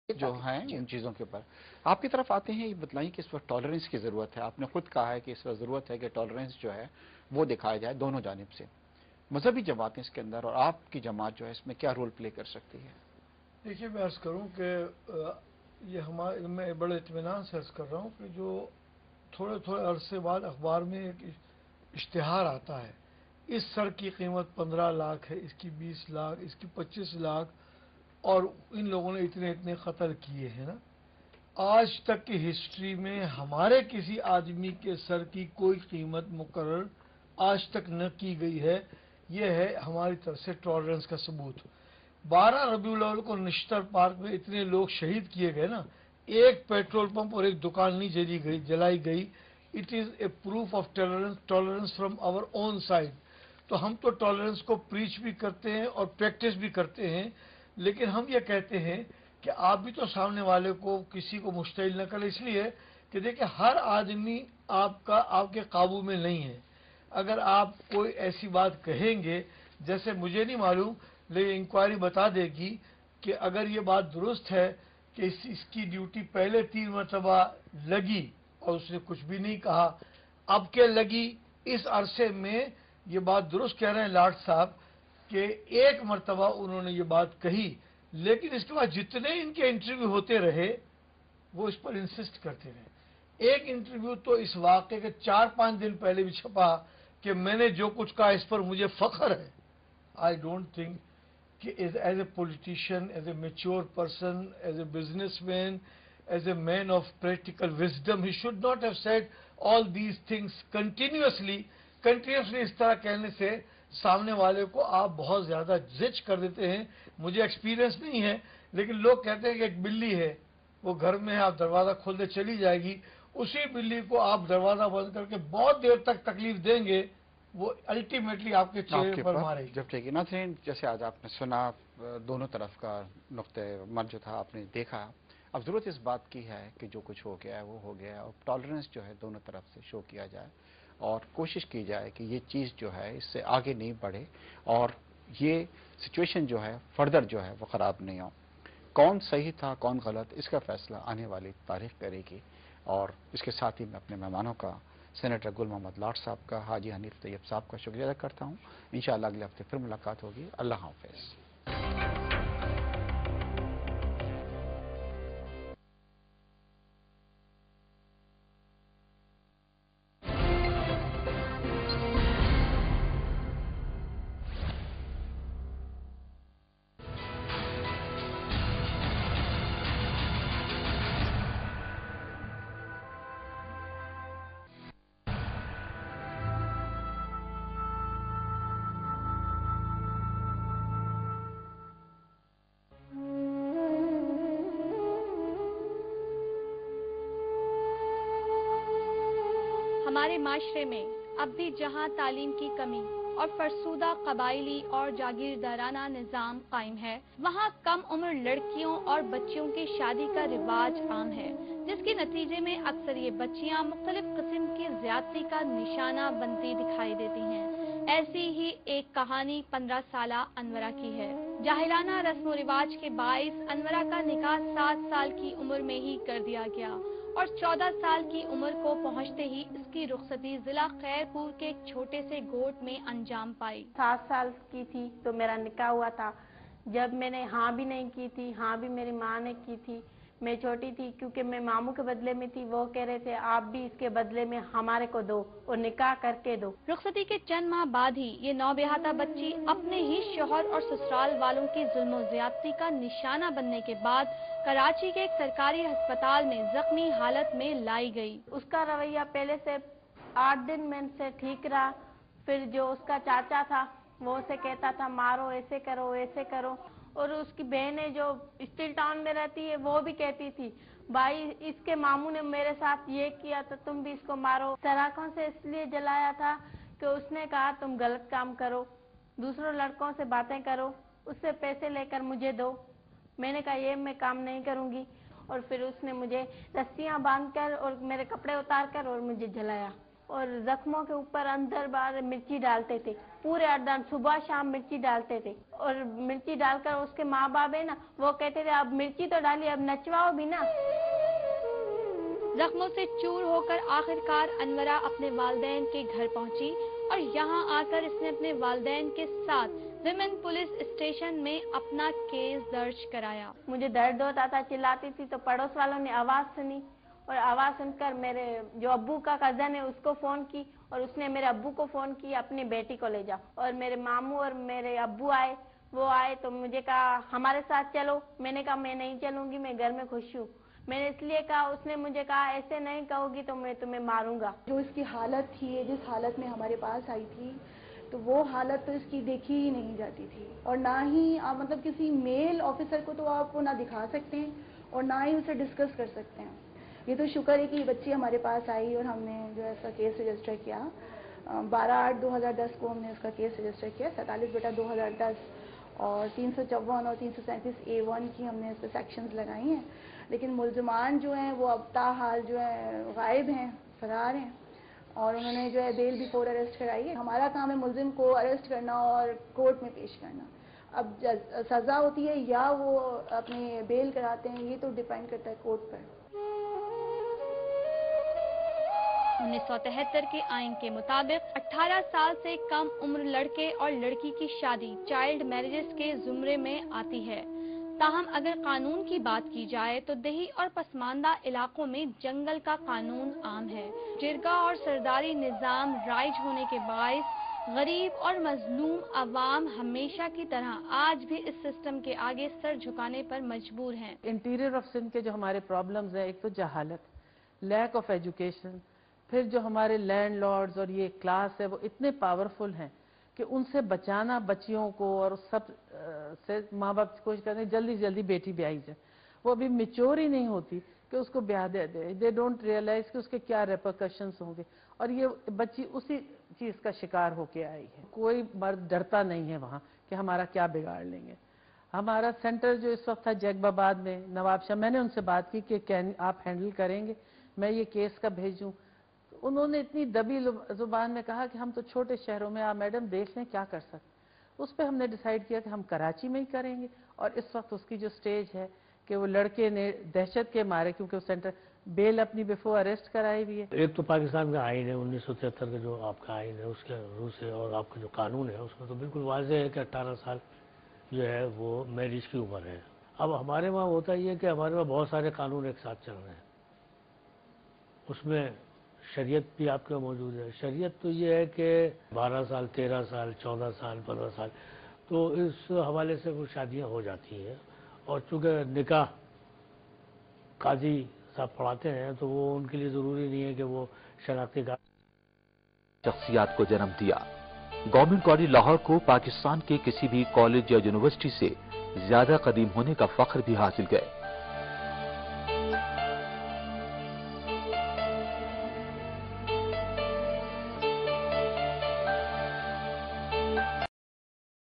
جو ہیں ان چیزوں کے اوپر آپ کی طرف آتے ہیں، یہ بتلائیں کہ اس وقت ٹالرنس کی ضرورت ہے. آپ نے خود کہا ہے کہ اس وقت ضرورت ہے کہ ٹالرنس جو ہے وہ دکھایا جائے دونوں جانب سے. مذہبی جماعتیں اس کے اندر اور آپ کی جماعت جو ہے اس میں کیا رول پلے کر سکتی ہے؟ دیکھیے میں عرض کروں کہ یہ ہمارے میں بڑے اطمینان سے عرض کر رہا ہوں کہ جو تھوڑے تھوڑے عرصے بعد اخبار میں ایک اشتہار آتا ہے، اس سڑک کی قیمت 15 لاکھ ہے، اس کی 20 لاکھ، اس کی 25 لاکھ، اور ان لوگوں نے اتنے اتنے قتل کیے ہیں نا. آج تک کی ہسٹری میں ہمارے کسی آدمی کے سر کی کوئی قیمت مقرر آج تک نہ کی گئی ہے. یہ ہے ہماری طرف سے ٹالرنس کا ثبوت. 12 ربیع الاول کو نشتر پارک میں اتنے لوگ شہید کیے گئے نا، ایک پیٹرول پمپ اور ایک دکان نہیں جلائی گئی. It is a proof of tolerance from our own side. تو ہم تو ٹالرنس کو پریچ بھی کرتے ہیں اور پریکٹس بھی کرتے ہیں، لیکن ہم یہ کہتے ہیں کہ آپ بھی تو سامنے والے کو کسی کو مشتعل نہ کریں، اس لیے کہ دیکھیں ہر آدمی آپ کے قابو میں نہیں ہے. اگر آپ کوئی ایسی بات کہیں گے، جیسے مجھے نہیں معلوم لیکن انکوائری بتا دے گی کہ اگر یہ بات درست ہے کہ اس کی ڈیوٹی پہلے 3 مرتبہ لگی اور اس نے کچھ بھی نہیں کہا، اب کے لگی اس عرصے میں، یہ بات درست کہہ رہے ہیں لاٹ صاحب کہ ایک مرتبہ انہوں نے یہ بات کہی، لیکن اس کے بعد جتنے ان کے انٹرویو ہوتے رہے وہ اس پر انسسٹ کرتے رہے. ایک انٹرویو تو اس واقعے کے 4-5 دن پہلے بھی چھپا کہ میں نے جو کچھ کہا اس پر مجھے فخر ہے. آئی ڈونٹ تھنک کہ as a politician, as a mature person, as a businessman, as a man of practical wisdom, he should not have said all these things continuously. اس طرح کہنے سے سامنے والے کو آپ بہت زیادہ زچ کر دیتے ہیں. مجھے ایکسپیرینس نہیں ہے، لیکن لوگ کہتے ہیں کہ ایک بلی ہے، وہ گھر میں ہے، آپ دروازہ کھول دے چلی جائے گی. اسی بلی کو آپ دروازہ بند کر کے بہت دیر تک تکلیف دیں گے، وہ الٹیمیٹلی آپ کے چہرے پر مارے گی. جب ٹھیک ناظرین، جیسے آج آپ نے سنا دونوں طرف کا نقطۂ مر جو تھا آپ نے دیکھا. اب ضرورت اس بات کی ہے کہ جو کچھ ہو گیا ہے وہ ہو گیا ہے، اور ٹالرنس جو ہے دونوں طرف سے شو کیا جائے اور کوشش کی جائے کہ یہ چیز جو ہے اس سے آگے نہیں بڑھے اور یہ سچویشن جو ہے فردر جو ہے وہ خراب نہیں ہو. کون صحیح تھا کون غلط، اس کا فیصلہ آنے والی تاریخ کرے گی. اور اس کے ساتھ ہی میں اپنے مہمانوں کا، سینیٹر گل محمد لاٹ صاحب کا، حاجی حنیف طیب صاحب کا شکریہ ادا کرتا ہوں. انشاءاللہ اگلے ہفتے پھر ملاقات ہوگی. اللہ حافظ. ہمارے معاشرے میں اب بھی جہاں تعلیم کی کمی اور فرسودہ قبائلی اور جاگیردارانہ نظام قائم ہے، وہاں کم عمر لڑکیوں اور بچیوں کی شادی کا رواج عام ہے، جس کے نتیجے میں اکثر یہ بچیاں مختلف قسم کی زیادتی کا نشانہ بنتی دکھائی دیتی ہیں. ایسی ہی ایک کہانی 15 سالہ انورا کی ہے. جاہلانہ رسم و رواج کے باعث انورا کا نکاح 7 سال کی عمر میں ہی کر دیا گیا اور 14 سال کی عمر کو پہنچتے ہی اس کی رخصتی ضلع خیر پور کے ایک چھوٹے سے گوٹ میں انجام پائی. 7 سال کی تھی تو میرا نکاح ہوا تھا. جب میں نے ہاں بھی نہیں کی تھی، ہاں بھی میری ماں نے کی تھی. میں چھوٹی تھی کیونکہ میں ماموں کے بدلے میں تھی، وہ کہہ رہے تھے آپ بھی اس کے بدلے میں ہمارے کو دو اور نکاح کر کے دو. رخصتی کے چند ماہ بعد ہی یہ نوبہاتا بچی اپنے ہی شوہر اور سسرال والوں کی ظلم و زیادتی کا نشانہ بننے کے بعد کراچی کے ایک سرکاری ہسپتال میں زخمی حالت میں لائی گئی. اس کا رویہ پہلے سے 8 دن میں سے ٹھیک رہا. پھر جو اس کا چاچا تھا وہ اسے کہتا تھا مارو، ایسے کرو ایسے کرو. اور اس کی بہنیں جو اسٹیل ٹاؤن میں رہتی ہے وہ بھی کہتی تھی بھائی اس کے ماموں نے میرے ساتھ یہ کیا تو تم بھی اس کو مارو. سلاخوں سے اس لیے جلایا تھا کہ اس نے کہا تم غلط کام کرو، دوسروں لڑکوں سے باتیں کرو، اس سے پیسے لے کر مجھے دو. میں نے کہا یہ میں کام نہیں کروں گی. اور پھر اس نے مجھے رسیاں باندھ کر اور میرے کپڑے اتار کر اور مجھے جلایا. اور زخموں کے اوپر اندر باہر مرچی ڈالتے تھے، پورے اردن صبح شام مرچی ڈالتے تھے، اور مرچی ڈال کر اس کے ماں باپ ہے نا وہ کہتے تھے اب مرچی تو ڈالی اب نچواؤ بھی نا۔ زخموں سے چور ہو کر آخرکار انورا اپنے والدین کے گھر پہنچی اور یہاں آ کر اس نے اپنے والدین کے ساتھ ویمن پولیس اسٹیشن میں اپنا کیس درج کرایا۔ مجھے درد ہوتا تھا، چلاتی تھی تو پڑوس والوں نے آواز سنی، اور آواز سن کر میرے جو ابو کا کزن ہے اس کو فون کی، اور اس نے میرے ابو کو فون کی اپنی بیٹی کو لے جا، اور میرے ماموں اور میرے ابو آئے، وہ آئے تو مجھے کہا ہمارے ساتھ چلو، میں نے کہا میں نہیں چلوں گی، میں گھر میں خوش ہوں۔ میں نے اس لیے کہا، اس نے مجھے کہا ایسے نہیں کہو گی تو میں تمہیں ماروں گا۔ جو اس کی حالت تھی، جس حالت میں ہمارے پاس آئی تھی تو وہ حالت تو اس کی دیکھی ہی نہیں جاتی تھی، اور نہ ہی آپ مطلب کسی میل آفیسر کو تو آپ کو نہ دکھا سکتے ہیں اور نہ ہی اسے ڈسکس کر سکتے ہیں۔ یہ تو شکر ہے کہ یہ بچی ہمارے پاس آئی اور ہم نے جو ہے اس کا کیس رجسٹر کیا۔ 12/8/2010 کو ہم نے اس کا کیس رجسٹر کیا، 47/2010، اور 354 اور 337A1 کی ہم نے اس پہ سیکشنز لگائی ہیں، لیکن ملزمان جو ہیں وہ اب تاحال جو ہے غائب ہیں، فرار ہیں، اور انہوں نے جو ہے بیل بیفور اریسٹ کرائی ہے۔ ہمارا کام ہے ملزم کو اریسٹ کرنا اور کورٹ میں پیش کرنا۔ اب سزا ہوتی ہے یا وہ اپنی بیل کراتے ہیں، یہ تو ڈیپینڈ کرتا ہے کورٹ پر۔ 1973 کے آئین کے مطابق 18 سال سے کم عمر لڑکے اور لڑکی کی شادی چائلڈ میرجز کے زمرے میں آتی ہے، تاہم اگر قانون کی بات کی جائے تو دیہی اور پسماندہ علاقوں میں جنگل کا قانون عام ہے۔ جرگہ اور سرداری نظام رائج ہونے کے باعث غریب اور مظلوم عوام ہمیشہ کی طرح آج بھی اس سسٹم کے آگے سر جھکانے پر مجبور ہیں۔ انٹیریئر آف سندھ کے جو ہمارے پرابلمز ہیں، ایک تو جہالت، لیک آف ایجوکیشن، پھر جو ہمارے لینڈ لارڈز اور یہ کلاس ہے وہ اتنے پاورفل ہیں کہ ان سے بچانا بچیوں کو، اور سب سے ماں باپ کوشش کرتے ہیں جلدی جلدی بیٹی بیائی جائے، وہ ابھی میچور ہی نہیں ہوتی کہ اس کو بیاہ دے دے، دے ڈونٹ ریئلائز کہ اس کے کیا ریپرکشنز ہوں گے، اور یہ بچی اسی چیز کا شکار ہو کے آئی ہے۔ کوئی مرد ڈرتا نہیں ہے وہاں کہ ہمارا کیا بگاڑ لیں گے۔ ہمارا سینٹر جو اس وقت تھا جیک باباد میں، نواب شاہ، میں نے ان سے بات کی کہ آپ ہینڈل کریں گے، میں یہ کیس کا بھیجوں؟ انہوں نے اتنی دبی زبان میں کہا کہ ہم تو چھوٹے شہروں میں، آپ میڈم دیکھ لیں کیا کر سکتے۔ اس پہ ہم نے ڈیسائیڈ کیا کہ ہم کراچی میں ہی کریں گے، اور اس وقت اس کی جو سٹیج ہے کہ وہ لڑکے نے دہشت کے مارے، کیونکہ وہ سینٹر بیل اپنی بیفور اریسٹ کرائی ہوئی ہے۔ ایک تو پاکستان کا آئین ہے 1973 کا، جو آپ کا آئین ہے اس کے روح سے، اور آپ کا جو قانون ہے اس میں تو بالکل واضح ہے کہ 18 سال جو ہے وہ میرج کی عمر ہے۔ اب ہمارے وہاں ہوتا یہ ہے کہ ہمارے وہاں بہت سارے قانون ایک ساتھ چل رہے ہیں، اس میں شریعت بھی آپ کا موجود ہے۔ شریعت تو یہ ہے کہ 12 سال 13 سال 14 سال 15 سال، تو اس حوالے سے وہ شادیاں ہو جاتی ہیں، اور چونکہ نکاح قاضی صاحب پڑھاتے ہیں تو وہ ان کے لیے ضروری نہیں ہے کہ وہ شناختی کارڈ شخصیات کو جنم دیا۔ گورنمنٹ کالج لاہور کو پاکستان کے کسی بھی کالج یا یونیورسٹی سے زیادہ قدیم ہونے کا فخر بھی حاصل ہے۔